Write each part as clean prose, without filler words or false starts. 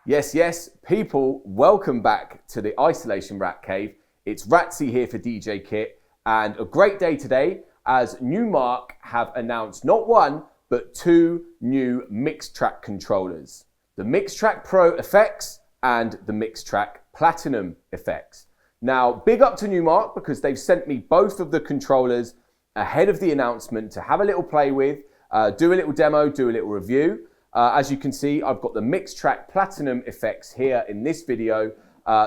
Yes, people, welcome back to the Isolation Ratcave. It's Ratzi here for DJKit, and a great day today as Numark have announced not one, but two new Mixtrack controllers. The Mixtrack Pro FX and the Mixtrack Platinum FX. Now, big up to Numark because they've sent me both of the controllers ahead of the announcement to have a little play with, do a little demo, do a little review. As you can see, I've got the Mixtrack Platinum FX here in this video.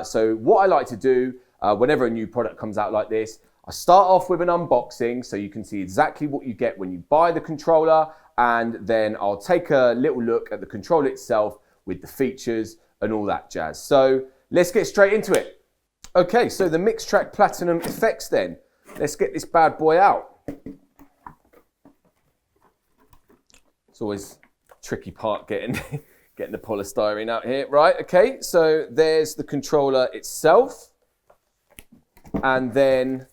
So what I like to do whenever a new product comes out like this, I start off with an unboxing so you can see exactly what you get when you buy the controller, and then I'll take a little look at the controller itself with the features and all that jazz. So let's get straight into it. Okay, so the Mixtrack Platinum FX then. Let's get this bad boy out. It's always tricky part getting the polystyrene out here. Right, okay, so there's the controller itself, and then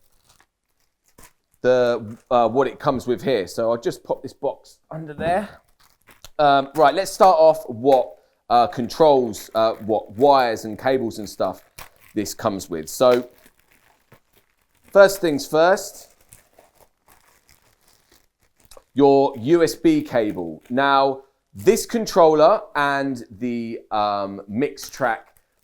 the what it comes with here. So I'll just pop this box under there. Right, let's start off what controls, what wires and cables and stuff this comes with. So first things first, your USB cable. Now, this controller and the Mixtrack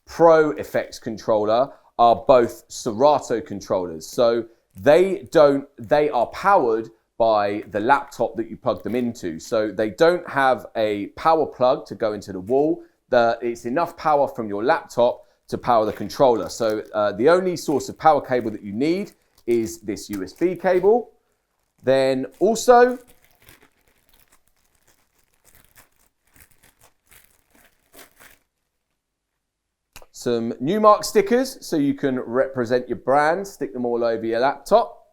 Pro FX controller are both Serato controllers. So they are powered by the laptop that you plug them into. So they don't have a power plug to go into the wall. It's enough power from your laptop to power the controller. So the only source of power cable that you need is this USB cable. Then also, some Numark stickers so you can represent your brand, stick them all over your laptop.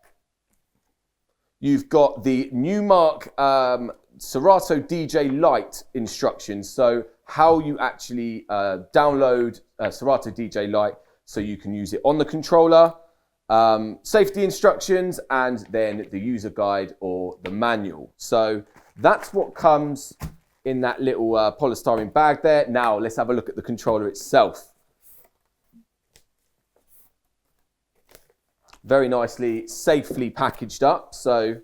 You've got the Numark Serato DJ Lite instructions, so how you actually download Serato DJ Lite so you can use it on the controller, safety instructions, and then the user guide or the manual. So that's what comes in that little polystyrene bag there. Now let's have a look at the controller itself. Very nicely, safely packaged up, so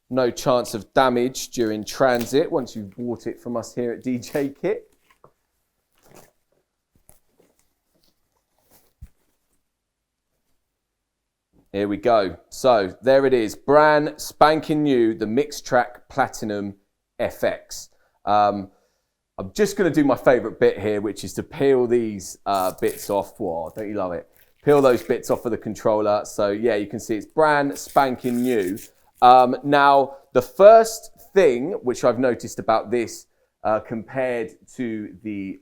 no chance of damage during transit once you've bought it from us here at DJKit. Here we go. So there it is, brand spanking new, the Mixtrack Platinum FX. I'm just going to do my favorite bit here, which is to peel these bits off. Whoa, don't you love it? Peel those bits off of the controller. So yeah, you can see it's brand spanking new. Now, the first thing which I've noticed about this compared to the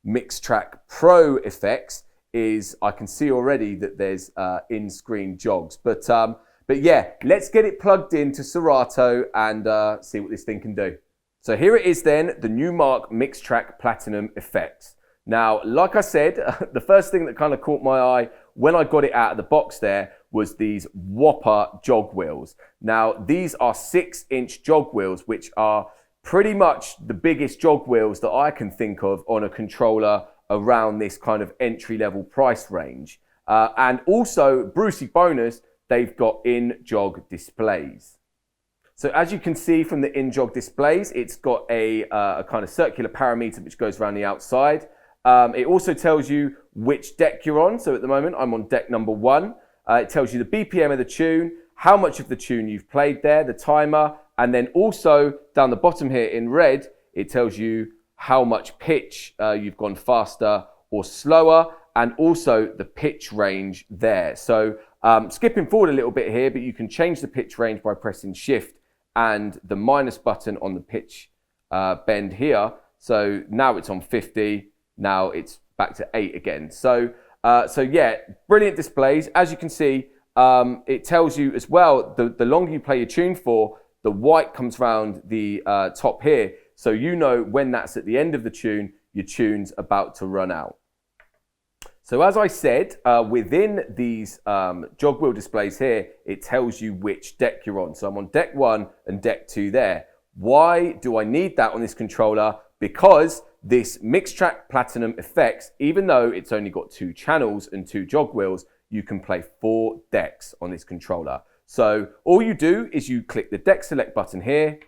Mixtrack Pro FX is I can see already that there's in-screen jogs. But yeah, let's get it plugged into Serato and see what this thing can do. So here it is then, the Numark Mixtrack Platinum FX. Now, like I said, the first thing that kind of caught my eye when I got it out of the box there was these whopper jog wheels. Now, these are 6-inch jog wheels, which are pretty much the biggest jog wheels that I can think of on a controller around this kind of entry-level price range. And also, Brucey bonus, they've got in-jog displays. So as you can see from the in-jog displays, it's got a kind of circular parameter which goes around the outside. It also tells you which deck you're on. So at the moment, I'm on deck number 1. It tells you the BPM of the tune, how much of the tune you've played there, the timer, and then also down the bottom here in red, it tells you how much pitch you've gone faster or slower, and also the pitch range there. So skipping forward a little bit here, but you can change the pitch range by pressing Shift and the minus button on the pitch bend here. So now it's on 50. Now it's back to 8 again. So yeah, brilliant displays. As you can see, it tells you as well, the longer you play your tune for, the white comes around the top here. So you know when that's at the end of the tune, your tune's about to run out. So as I said, within these jog wheel displays here, it tells you which deck you're on. So I'm on deck 1 and deck 2 there. Why do I need that on this controller? Because this Mixtrack Platinum FX, even though it's only got 2 channels and 2 jog wheels, you can play 4 decks on this controller. So all you do is you click the deck select button here,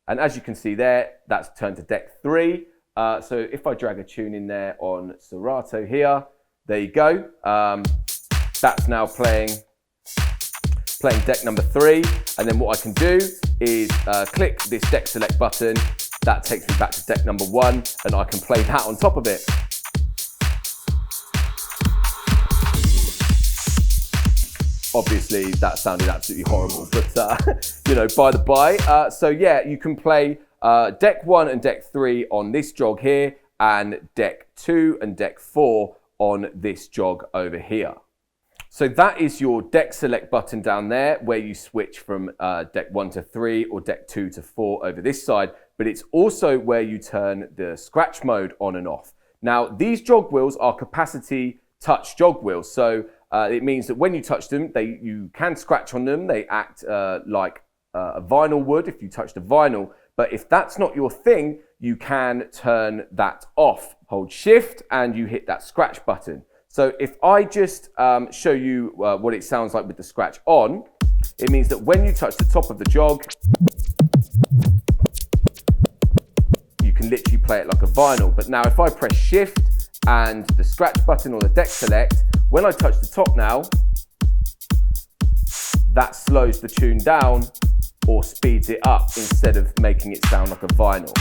and as you can see there, that's turned to deck 3. So if I drag a tune in there on Serato here, there you go. That's now playing deck number 3. And then what I can do is click this deck select button. That takes me back to deck number 1, and I can play that on top of it. Obviously, that sounded absolutely horrible, but you know, by the by. So yeah, you can play deck 1 and deck 3 on this jog here, and deck 2 and deck 4 on this jog over here. So that is your deck select button down there, where you switch from deck 1 to 3 or deck 2 to 4 over this side, but it's also where you turn the scratch mode on and off. Now, these jog wheels are capacity touch jog wheels, so it means that when you touch them, you can scratch on them. They act like a vinyl would if you touched a vinyl. But if that's not your thing, you can turn that off. Hold shift and you hit that scratch button. So if I just show you what it sounds like with the scratch on, it means that when you touch the top of the jog, you can literally play it like a vinyl. But now if I press shift and the scratch button or the deck select, when I touch the top now, that slows the tune down or speeds it up instead of making it sound like a vinyl.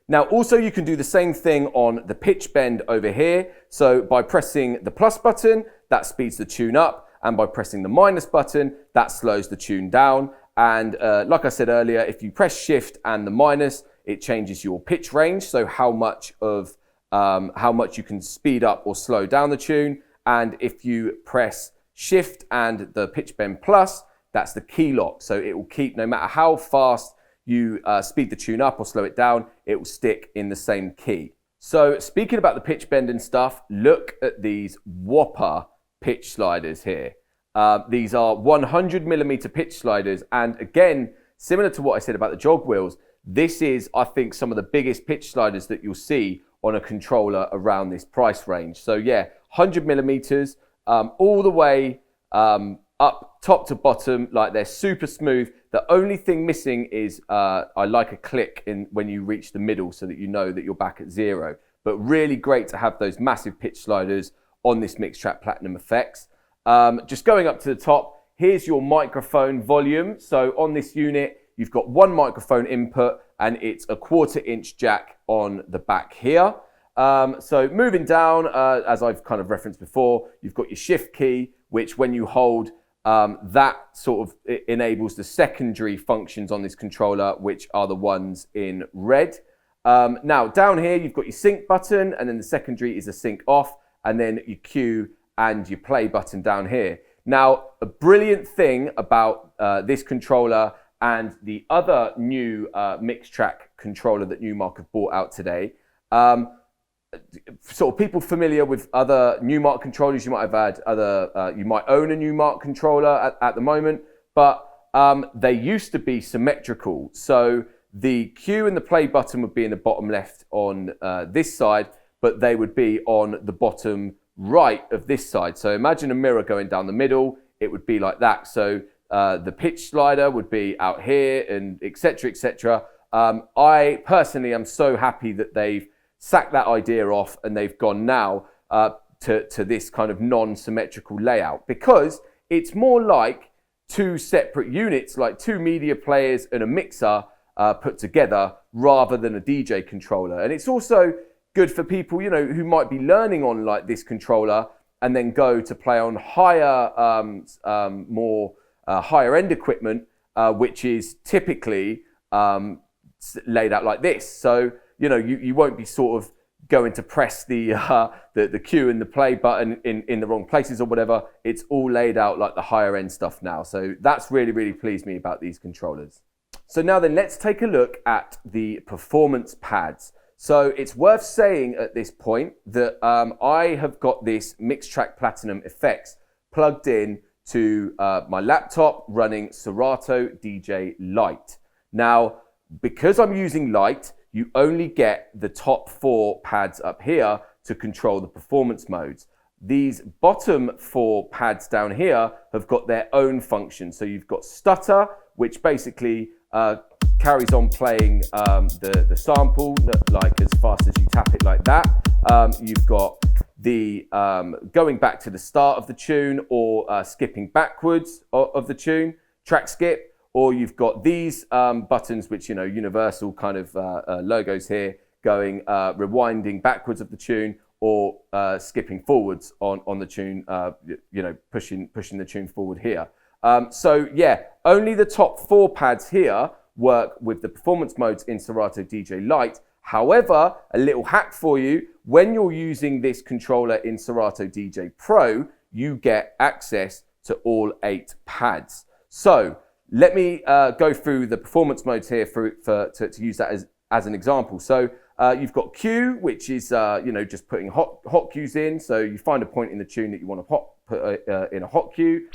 Now also you can do the same thing on the pitch bend over here. So by pressing the plus button, that speeds the tune up, and by pressing the minus button, that slows the tune down. And like I said earlier, if you press shift and the minus, it changes your pitch range, so how much you can speed up or slow down the tune. And if you press shift and the pitch bend plus, that's the key lock. So it will keep, no matter how fast you speed the tune up or slow it down, it will stick in the same key. So speaking about the pitch bend and stuff, look at these whopper pitch sliders here. These are 100mm pitch sliders. And again, similar to what I said about the jog wheels, this is, I think, some of the biggest pitch sliders that you'll see on a controller around this price range. So yeah, 100mm, all the way up top to bottom, like they're super smooth. The only thing missing is I like a click when you reach the middle so that you know that you're back at 0. But really great to have those massive pitch sliders on this Mixtrack Platinum FX. Just going up to the top, here's your microphone volume. So on this unit, you've got 1 microphone input, and it's a 1/4 inch jack on the back here. So moving down, as I've kind of referenced before, you've got your shift key, which when you hold, that sort of enables the secondary functions on this controller, which are the ones in red. Now down here, you've got your sync button, and then the secondary is a sync off, and then your cue and your play button down here. Now, a brilliant thing about this controller and the other new Mixtrack controller that Numark have brought out today, sort of people familiar with other Numark controllers, you might have had you might own a Numark controller at the moment, but they used to be symmetrical. So the cue and the play button would be in the bottom left on this side, but they would be on the bottom right of this side. So imagine a mirror going down the middle, it would be like that. So the pitch slider would be out here, and etc, etc. I personally am so happy that they've sacked that idea off and they've gone now to this kind of non-symmetrical layout, because it's more like 2 separate units, like 2 media players and a mixer put together, rather than a DJ controller. And it's also good for people, you know, who might be learning on like this controller and then go to play on higher, more higher end equipment, which is typically laid out like this. So, you know, you won't be sort of going to press the cue and the play button in the wrong places or whatever. It's all laid out like the higher end stuff now. So that's really, really pleased me about these controllers. So now then, let's take a look at the performance pads. So it's worth saying at this point that I have got this Mixtrack Platinum FX plugged in to my laptop running Serato DJ Lite. Now, because I'm using Lite, you only get the top 4 pads up here to control the performance modes. These bottom 4 pads down here have got their own function. So you've got stutter, which basically carries on playing the sample like as fast as you tap it like that. You've got the going back to the start of the tune or skipping backwards of the tune, track skip, or you've got these buttons, which, you know, universal kind of logos here, going rewinding backwards of the tune or skipping forwards on the tune, you know, pushing the tune forward here. So yeah, only the top 4 pads here work with the performance modes in Serato DJ Lite. However, a little hack for you, when you're using this controller in Serato DJ Pro, you get access to all 8 pads. So let me go through the performance modes here to use that as an example. So you've got Q, which is you know, just putting hot cues in. So you find a point in the tune that you want to put in a hot cue.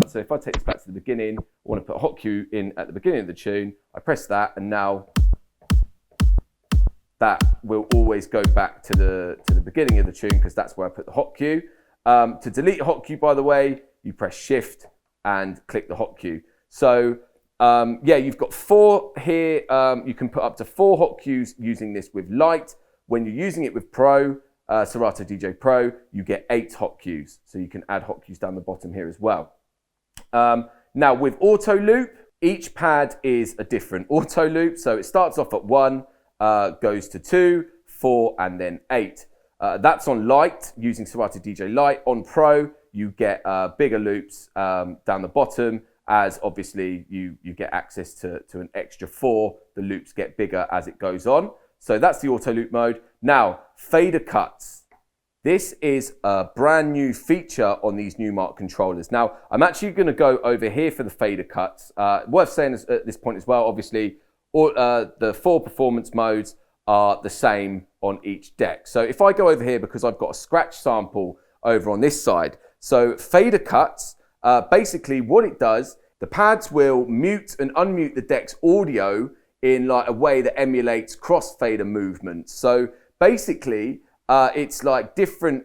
So if I take this back to the beginning, I want to put a hot cue in at the beginning of the tune. I press that, and now that will always go back to the beginning of the tune, because that's where I put the hot cue. To delete a hot cue, by the way, you press Shift and click the hot cue. So yeah, you've got 4 here. You can put up to 4 hot cues using this with Lite. When you're using it with Pro, Serato DJ Pro, you get 8 hot cues. So you can add hot cues down the bottom here as well. Now with Auto Loop, each pad is a different auto loop. So it starts off at 1, goes to 2, 4, and then 8. That's on Lite, using Serato DJ Lite. On Pro, you get bigger loops down the bottom, as obviously you get access to an extra 4. The loops get bigger as it goes on. So that's the auto loop mode. Now, fader cuts. This is a brand new feature on these Numark controllers. Now, I'm actually going to go over here for the fader cuts. Worth saying at this point as well, obviously, all, the 4 performance modes are the same on each deck. So if I go over here, because I've got a scratch sample over on this side. So fader cuts, basically what it does, the pads will mute and unmute the deck's audio in like a way that emulates crossfader movements. So basically, it's like different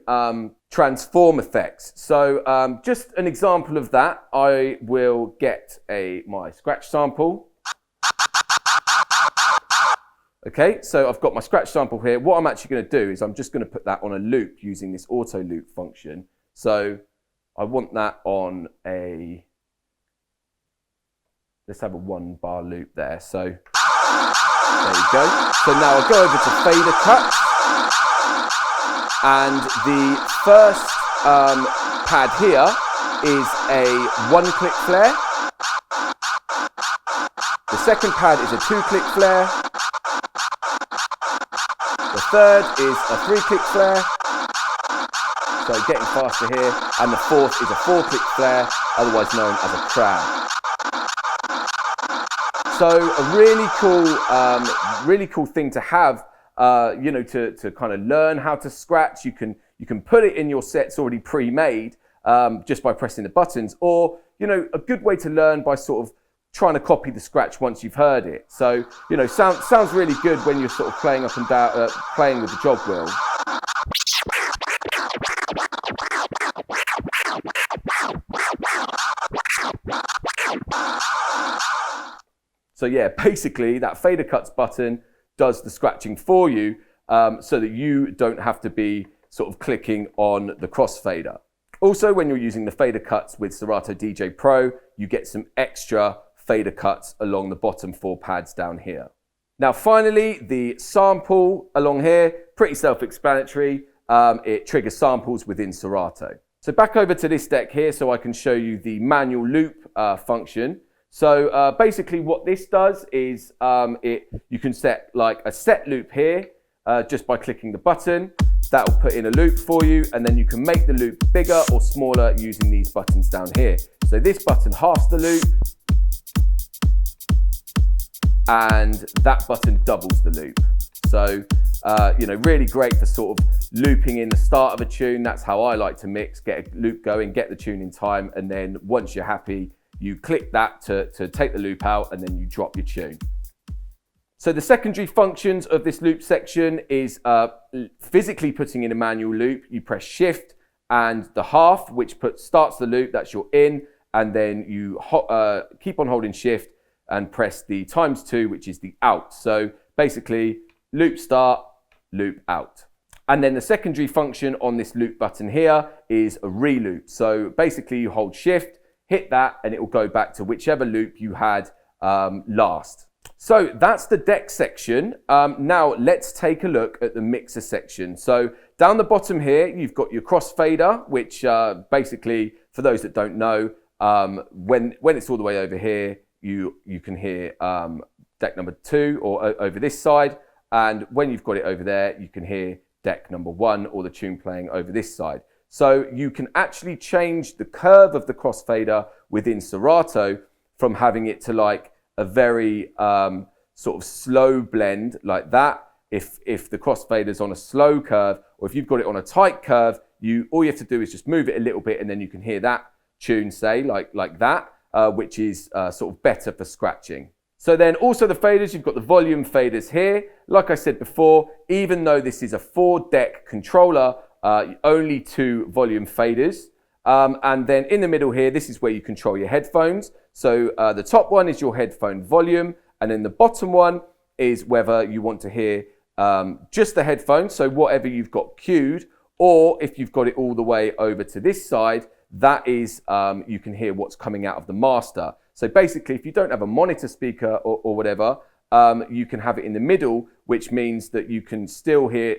transform effects. So just an example of that, I will get my scratch sample. Okay, so I've got my scratch sample here. What I'm actually going to do is I'm just going to put that on a loop using this auto loop function. So I want that on a, let's have a 1 bar loop there. So there you go. So now I'll go over to fader cut. And the first pad here is a 1-click flare. The second pad is a 2-click flare. The third is a 3-click flare. So getting faster here. And the fourth is a 4-click flare, otherwise known as a crab. So a really cool thing to have, you know, to kind of learn how to scratch. You can put it in your sets already pre-made just by pressing the buttons, or, you know, a good way to learn by sort of trying to copy the scratch once you've heard it. So, you know, sounds really good when you're sort of playing up and down, playing with the jog wheel. So yeah, basically that fader cuts button does the scratching for you, so that you don't have to be sort of clicking on the crossfader. Also, when you're using the fader cuts with Serato DJ Pro, you get some extra fader cuts along the bottom 4 pads down here. Now, finally, the sample along here, pretty self-explanatory. It triggers samples within Serato. So back over to this deck here so I can show you the manual loop function. So basically what this does is you can set like a set loop here just by clicking the button. That will put in a loop for you, and then you can make the loop bigger or smaller using these buttons down here. So this button halves the loop, and that button doubles the loop. So, you know, really great for sort of looping in the start of a tune. That's how I like to mix, get a loop going, get the tune in time, and then once you're happy, you click that to take the loop out, and then you drop your tune. So the secondary functions of this loop section is physically putting in a manual loop. You press shift and the half, which starts the loop, that's your in, and then you keep on holding shift and press the ×2, which is the out. So basically loop start, loop out. And then the secondary function on this loop button here is a reloop. So basically you hold shift, hit that, and it will go back to whichever loop you had last. So that's the deck section. Now let's take a look at the mixer section. So down the bottom here, you've got your crossfader, which basically, for those that don't know, when it's all the way over here, you can hear deck number 2 or over this side. And when you've got it over there, you can hear deck number 1 or the tune playing over this side. So you can actually change the curve of the crossfader within Serato from having it to like a very sort of slow blend like that. If the crossfader's on a slow curve, or if you've got it on a tight curve, all you have to do is just move it a little bit, and then you can hear that tune, say like that, which is sort of better for scratching. So then also the faders, you've got the volume faders here. Like I said before, even though this is a 4-deck controller, only 2 volume faders. And then in the middle here, this is where you control your headphones. So the top one is your headphone volume, and then the bottom one is whether you want to hear just the headphones, so whatever you've got queued, or if you've got it all the way over to this side, that is, you can hear what's coming out of the master. So basically, if you don't have a monitor speaker or whatever, you can have it in the middle, which means that you can still hear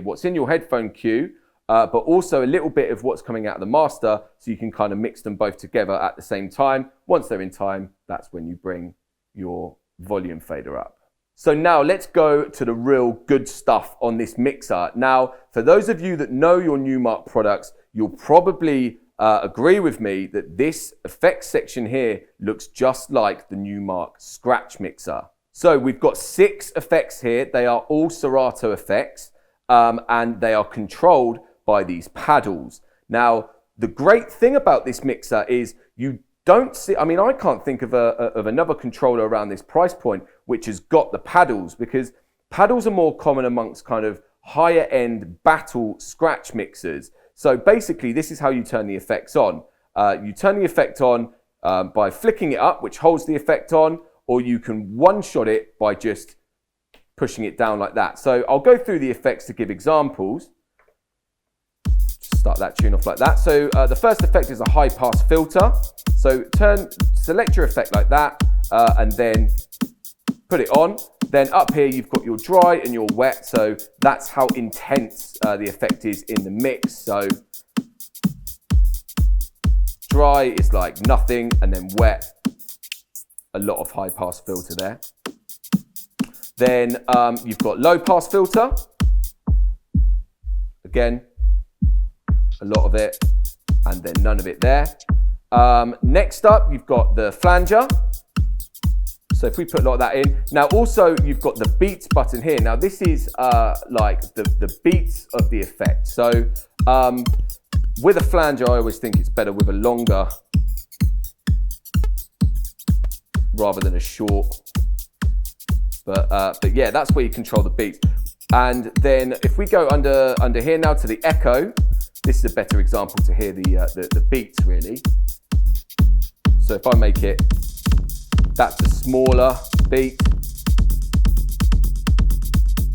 what's in your headphone queue, but also a little bit of what's coming out of the master, so you can kind of mix them both together at the same time. Once they're in time, that's when you bring your volume fader up. So now let's go to the real good stuff on this mixer. Now, for those of you that know your Numark products, you'll probably agree with me that this effects section here looks just like the Numark scratch mixer. So we've got 6 effects here. They are all Serato effects, and they are controlled by these paddles. Now, the great thing about this mixer is you don't see, I mean, I can't think of another controller around this price point which has got the paddles, because paddles are more common amongst kind of higher end battle scratch mixers. So basically, this is how you turn the effects on. You turn the effect on by flicking it up, which holds the effect on, or you can one-shot it by just pushing it down like that. So I'll go through the effects to give examples. Just start that tune off like that. So the first effect is a high-pass filter. So select your effect like that, and then put it on. Then up here, you've got your dry and your wet. So that's how intense the effect is in the mix. So dry is like nothing, and then wet, a lot of high pass filter there. Then you've got low pass filter. Again, a lot of it, and then none of it there. Next up, you've got the flanger. So if we put a lot of that in. Now also, you've got the beats button here. Now this is like the beats of the effect. So with a flanger, I always think it's better with a longer rather than a short. But yeah, that's where you control the beats. And then if we go under here now to the echo, this is a better example to hear the beats really. So if I make it, that's a smaller beat,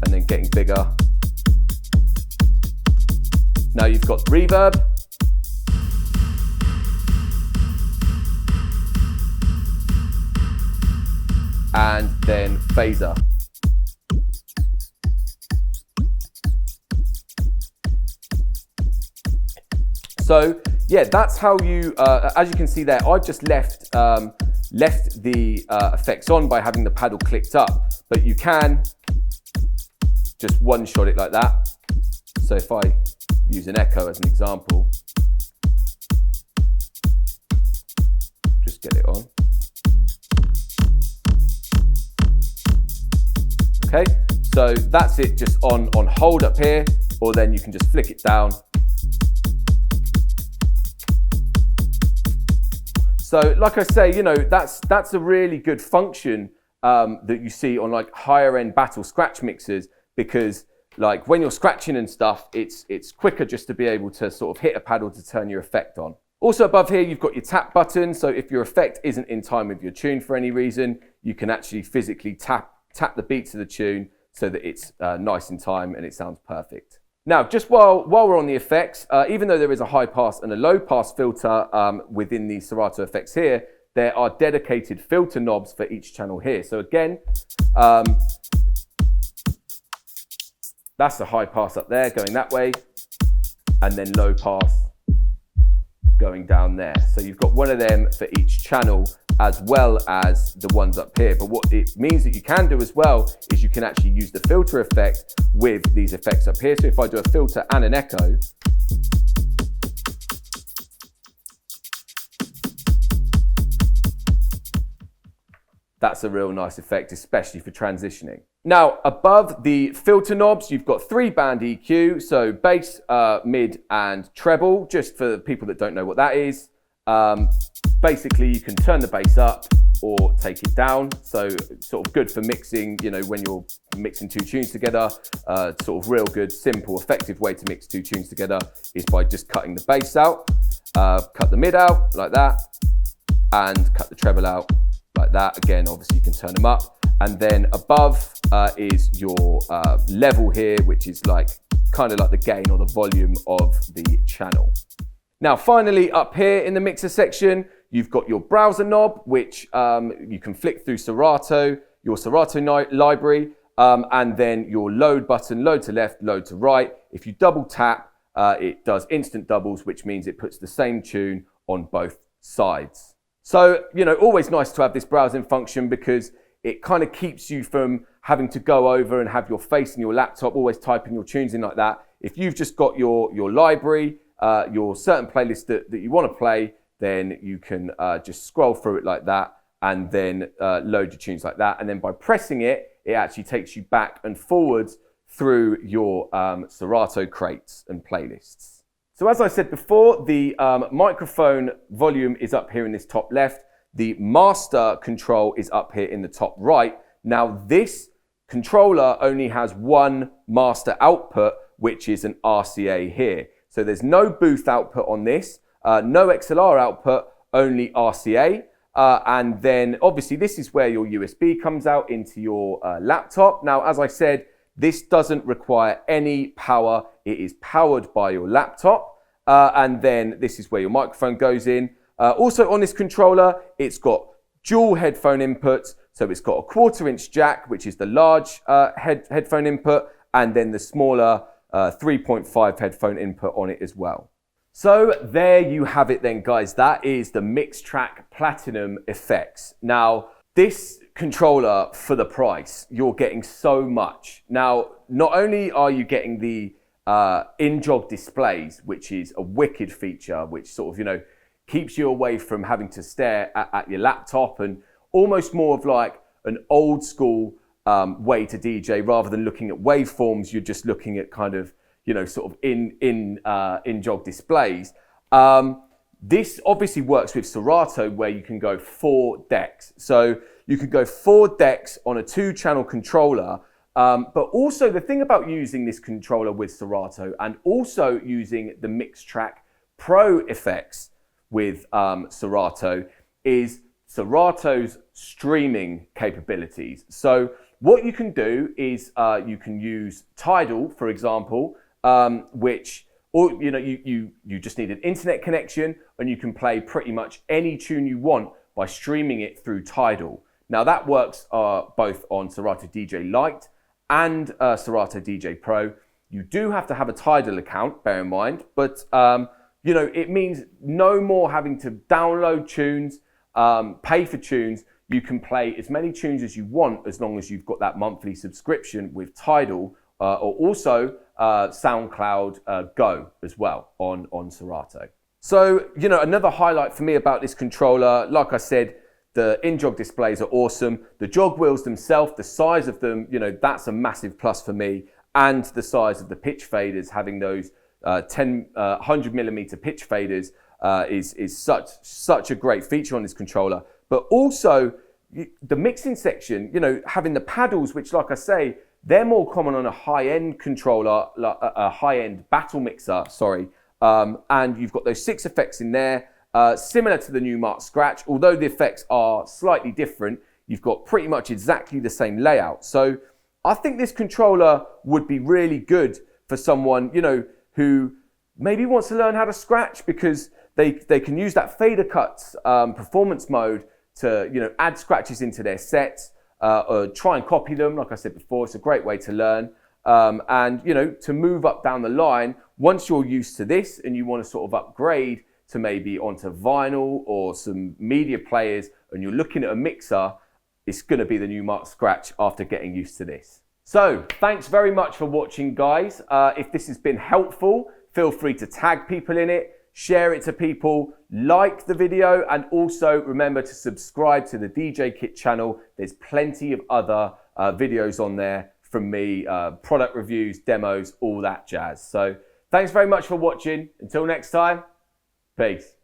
and then getting bigger. Now you've got reverb. And then phaser. So yeah, that's how you, as you can see there, I've just left the effects on by having the paddle clicked up, but you can just one-shot it like that. So if I use an echo as an example, just get it on. Okay, so that's it, just on hold up here, or then you can just flick it down. So like I say, you know, that's a really good function that you see on like higher end battle scratch mixers, because like when you're scratching and stuff, it's quicker just to be able to sort of hit a paddle to turn your effect on. Also above here, you've got your tap button. So if your effect isn't in time with your tune for any reason, you can actually physically tap the beats of the tune so that it's nice in time and it sounds perfect. Now, just while we're on the effects, even though there is a high pass and a low pass filter within the Serato effects here, there are dedicated filter knobs for each channel here. So again, that's the high pass up there going that way, and then low pass going down there. So you've got one of them for each channel as well as the ones up here. But what it means that you can do as well is you can actually use the filter effect with these effects up here. So if I do a filter and an echo, that's a real nice effect, especially for transitioning. Now, above the filter knobs, you've got 3-band EQ, so bass, mid, and treble, just for people that don't know what that is. Basically, you can turn the bass up or take it down, so sort of good for mixing, you know, when you're mixing two tunes together. Sort of real good, simple, effective way to mix two tunes together is by just cutting the bass out, cut the mid out like that, and cut the treble out like that. Again, obviously you can turn them up. And then above is your level here, which is like kind of like the gain or the volume of the channel. Now, finally, up here in the mixer section, you've got your browser knob, which you can flick through Serato, your Serato library, and then your load button, load to left, load to right. If you double tap, it does instant doubles, which means it puts the same tune on both sides. So, you know, always nice to have this browsing function because it kind of keeps you from having to go over and have your face in your laptop, always typing your tunes in like that. If you've just got your library, your certain playlist that you want to play, then you can just scroll through it like that and then load your tunes like that. And then by pressing it, it actually takes you back and forwards through your Serato crates and playlists. So as I said before, the microphone volume is up here in this top left. The master control is up here in the top right. Now this controller only has one master output, which is an RCA here. So there's no booth output on this, no XLR output, only RCA. And then obviously this is where your USB comes out into your laptop. Now, as I said, this doesn't require any power. It is powered by your laptop. And then this is where your microphone goes in. Also on this controller, it's got dual headphone inputs. So it's got a 1/4-inch jack, which is the large headphone input, and then the smaller 3.5 headphone input on it as well. So there you have it then, guys. That is the Mixtrack Platinum FX. Now, this controller, for the price, you're getting so much. Now, not only are you getting the in-jog displays, which is a wicked feature, which sort of, you know, keeps you away from having to stare at your laptop and almost more of like an old school way to DJ rather than looking at waveforms. You're just looking at kind of, you know, sort of in-jog displays. This obviously works with Serato where you can go 4 decks. So you can go 4 decks on a 2-channel controller. But also the thing about using this controller with Serato and also using the Mixtrack Pro FX with Serato is Serato's streaming capabilities. So what you can do is you can use Tidal, for example, which, or you know, you just need an internet connection and you can play pretty much any tune you want by streaming it through Tidal. Now that works both on Serato DJ Lite and Serato DJ Pro. You do have to have a Tidal account, bear in mind, but you know, it means no more having to download tunes, pay for tunes. You can play as many tunes as you want as long as you've got that monthly subscription with Tidal or also SoundCloud Go as well on Serato. So, you know, another highlight for me about this controller, like I said, the in-jog displays are awesome. The jog wheels themselves, the size of them, you know, that's a massive plus for me. And the size of the pitch faders, having those 100mm pitch faders is such a great feature on this controller. But also the mixing section, you know, having the paddles, which like I say, they're more common on a high-end controller, like a high-end battle mixer, sorry. And you've got those 6 effects in there, similar to the Numark Scratch, although the effects are slightly different. You've got pretty much exactly the same layout. So I think this controller would be really good for someone, you know, who maybe wants to learn how to scratch, because they can use that fader cuts performance mode to, you know, add scratches into their sets, or try and copy them. Like I said before, it's a great way to learn. And, you know, to move up down the line, once you're used to this and you want to sort of upgrade to maybe onto vinyl or some media players, and you're looking at a mixer, it's going to be the Numark Scratch after getting used to this. So thanks very much for watching, guys. If this has been helpful, feel free to tag people in it, share it to people, like the video, and also remember to subscribe to the DJKit channel. There's plenty of other videos on there from me, product reviews, demos, all that jazz. So thanks very much for watching. Until next time, peace.